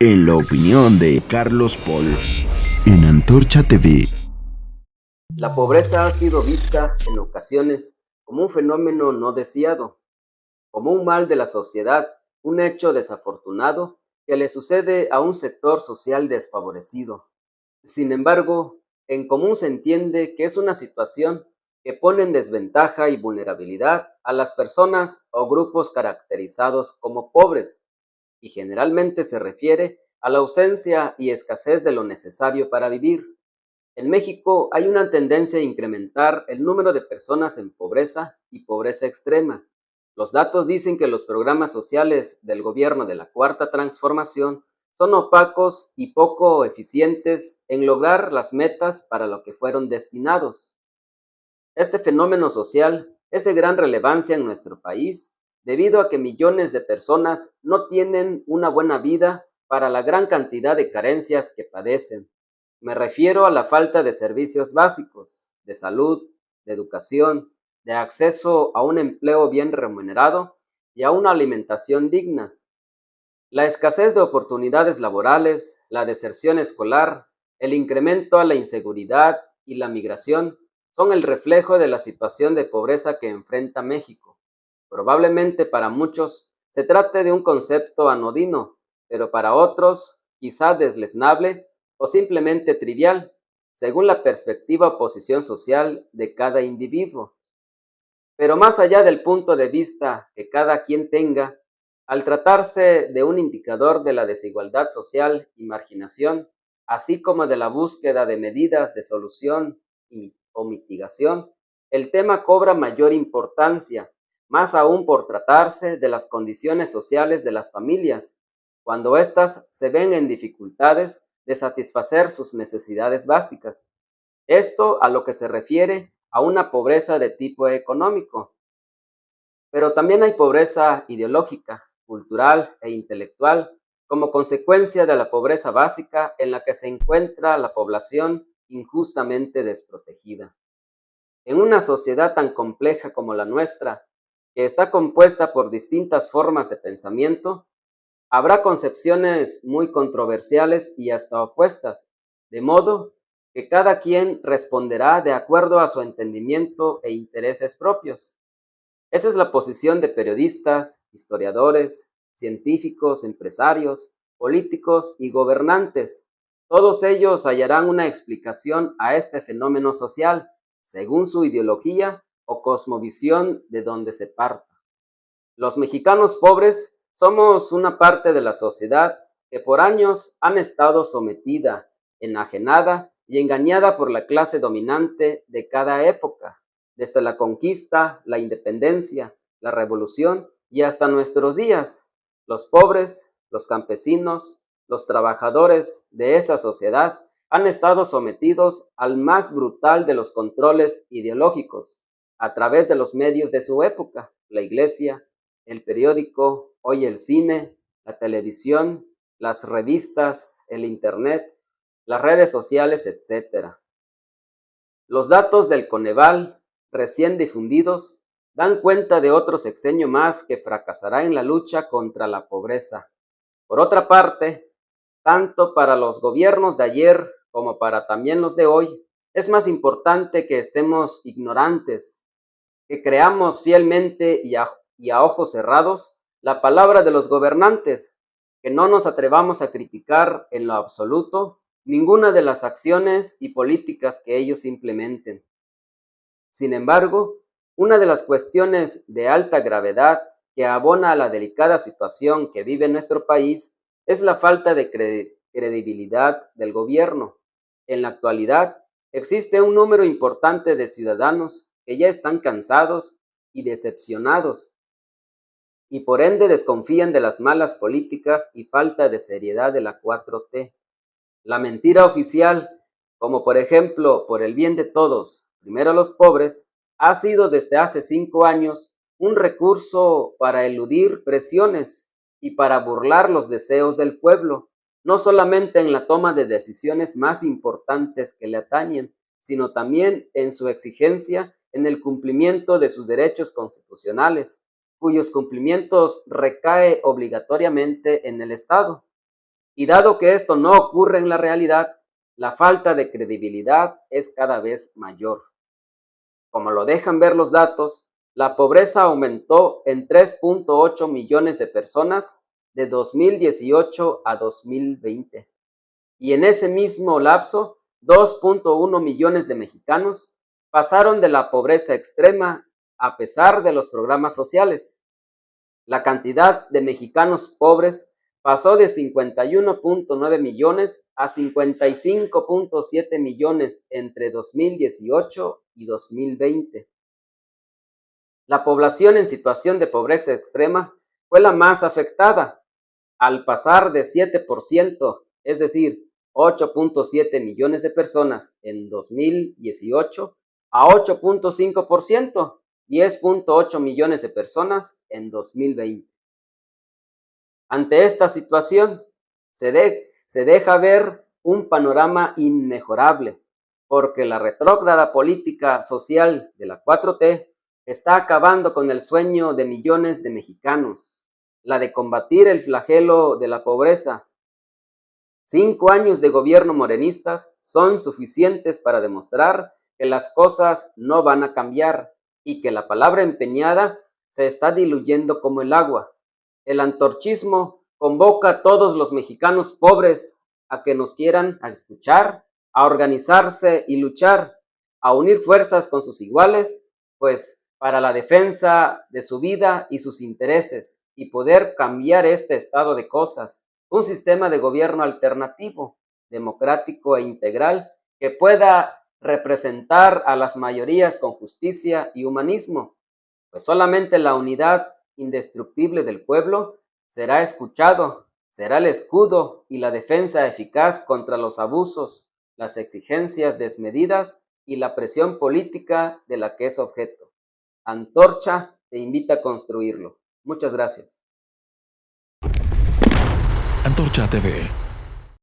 En la opinión de Carlos Paul, en Antorcha TV. La pobreza ha sido vista en ocasiones como un fenómeno no deseado, como un mal de la sociedad, un hecho desafortunado que le sucede a un sector social desfavorecido. Sin embargo, en común se entiende que es una situación que pone en desventaja y vulnerabilidad a las personas o grupos caracterizados como pobres, y generalmente se refiere a la ausencia y escasez de lo necesario para vivir. En México hay una tendencia a incrementar el número de personas en pobreza y pobreza extrema. Los datos dicen que los programas sociales del gobierno de la Cuarta Transformación son opacos y poco eficientes en lograr las metas para lo que fueron destinados. Este fenómeno social es de gran relevancia en nuestro país debido a que millones de personas no tienen una buena vida para la gran cantidad de carencias que padecen. Me refiero a la falta de servicios básicos, de salud, de educación, de acceso a un empleo bien remunerado y a una alimentación digna. La escasez de oportunidades laborales, la deserción escolar, el incremento a la inseguridad y la migración son el reflejo de la situación de pobreza que enfrenta México. Probablemente para muchos se trate de un concepto anodino, pero para otros quizá deslizable o simplemente trivial, según la perspectiva o posición social de cada individuo. Pero más allá del punto de vista que cada quien tenga, al tratarse de un indicador de la desigualdad social y marginación, así como de la búsqueda de medidas de solución o mitigación, el tema cobra mayor importancia, más aún por tratarse de las condiciones sociales de las familias, cuando éstas se ven en dificultades de satisfacer sus necesidades básicas. Esto a lo que se refiere a una pobreza de tipo económico. Pero también hay pobreza ideológica, cultural e intelectual como consecuencia de la pobreza básica en la que se encuentra la población injustamente desprotegida. En una sociedad tan compleja como la nuestra, que está compuesta por distintas formas de pensamiento, habrá concepciones muy controversiales y hasta opuestas, de modo que cada quien responderá de acuerdo a su entendimiento e intereses propios. Esa es la posición de periodistas, historiadores, científicos, empresarios, políticos y gobernantes. Todos ellos hallarán una explicación a este fenómeno social, según su ideología o cosmovisión de donde se parta. Los mexicanos pobres somos una parte de la sociedad que por años han estado sometida, enajenada y engañada por la clase dominante de cada época, desde la conquista, la independencia, la revolución y hasta nuestros días. Los pobres, los campesinos, los trabajadores de esa sociedad han estado sometidos al más brutal de los controles ideológicos a través de los medios de su época, la iglesia, el periódico, hoy el cine, la televisión, las revistas, el internet, las redes sociales, etcétera. Los datos del Coneval, recién difundidos, dan cuenta de otro sexenio más que fracasará en la lucha contra la pobreza. Por otra parte, tanto para los gobiernos de ayer como para también los de hoy, es más importante que estemos ignorantes, que creamos fielmente y a ojos cerrados la palabra de los gobernantes, que no nos atrevamos a criticar en lo absoluto ninguna de las acciones y políticas que ellos implementen. Sin embargo, una de las cuestiones de alta gravedad que abona a la delicada situación que vive nuestro país es la falta de credibilidad del gobierno. En la actualidad, existe un número importante de ciudadanos que ya están cansados y decepcionados y por ende desconfían de las malas políticas y falta de seriedad de la 4T. La mentira oficial, como por ejemplo, por el bien de todos, primero los pobres, ha sido desde hace 5 años un recurso para eludir presiones y para burlar los deseos del pueblo, no solamente en la toma de decisiones más importantes que le atañen, sino también en su exigencia en el cumplimiento de sus derechos constitucionales, cuyos cumplimientos recae obligatoriamente en el Estado. Y dado que esto no ocurre en la realidad, la falta de credibilidad es cada vez mayor. Como lo dejan ver los datos, la pobreza aumentó en 3.8 millones de personas de 2018 a 2020. Y en ese mismo lapso, 2.1 millones de mexicanos pasaron de la pobreza extrema a pesar de los programas sociales. La cantidad de mexicanos pobres pasó de 51.9 millones a 55.7 millones entre 2018 y 2020. La población en situación de pobreza extrema fue la más afectada, al pasar de 7%, es decir, 8.7 millones de personas en 2018 a 8.5%, 10.8 millones de personas en 2020. Ante esta situación, se deja ver un panorama inmejorable, porque la retrógrada política social de la 4T está acabando con el sueño de millones de mexicanos, la de combatir el flagelo de la pobreza. 5 años de gobierno morenistas son suficientes para demostrar que las cosas no van a cambiar y que la palabra empeñada se está diluyendo como el agua. El antorchismo convoca a todos los mexicanos pobres a que nos quieran a escuchar, a organizarse y luchar, a unir fuerzas con sus iguales, pues para la defensa de su vida y sus intereses y poder cambiar este estado de cosas, un sistema de gobierno alternativo, democrático e integral que pueda representar a las mayorías con justicia y humanismo, pues solamente la unidad indestructible del pueblo será escuchado, será el escudo y la defensa eficaz contra los abusos, las exigencias desmedidas y la presión política de la que es objeto. Antorcha te invita a construirlo. Muchas gracias. Antorcha TV.